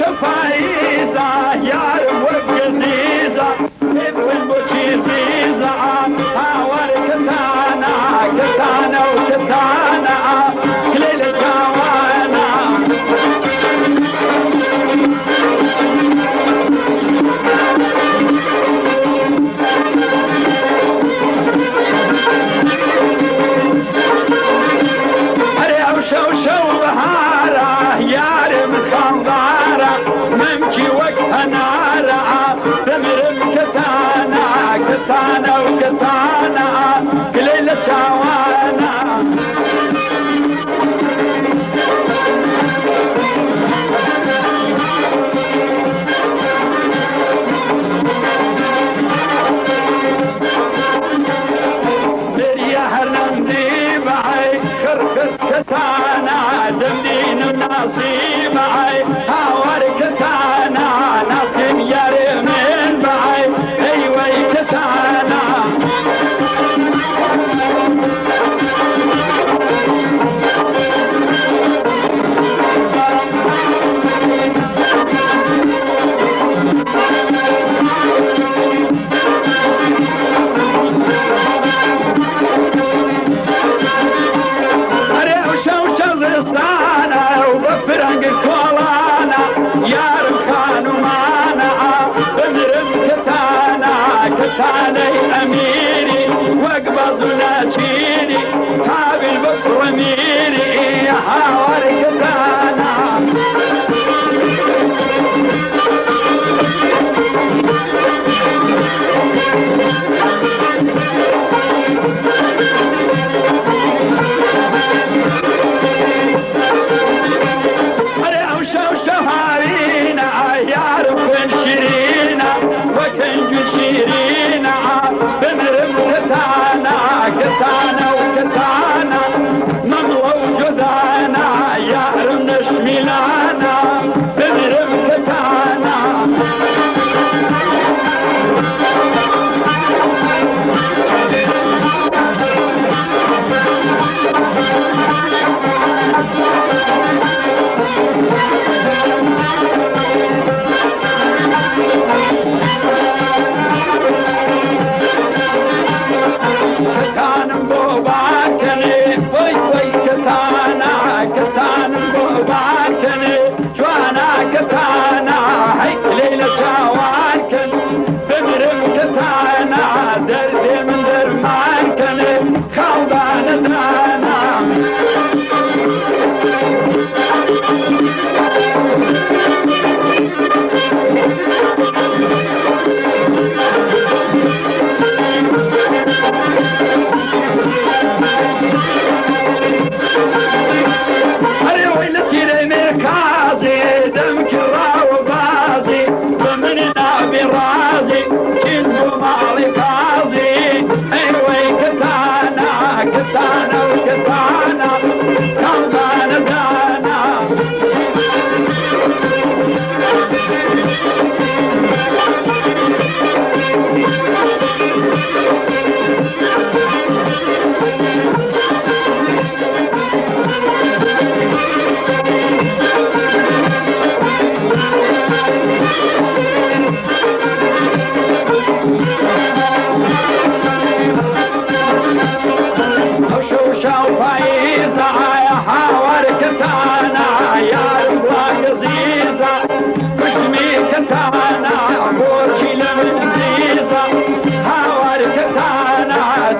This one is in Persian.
شفايزة يارم وقزيزة ابن بوشيزيزة هاور كتانا كتانا وكتانا كليل جوانا هريا وشو بهارة يارم خنظارة ممشي وقتها نارة بمرم كتانا كتانا وكتانا كليل جوانا كتانا دمدين النصيب معي هاور كتانا نصيب يرمين معي ايوه كتانا فرنج الكولانا يارم خانو مانا بمرم كتانا كتاني اميري واقبض وناشيني قابل بكر اميري هاور كتانا كتانا وكتانا نملة وجدانا يا نشملانا بمرم كتانا كتانا وكتانا كالبانا دانا شو فايزة يا حاور كتانا يا ربا قزيزة كشمي كتانا بورشي لمن زيزة حاور كتانا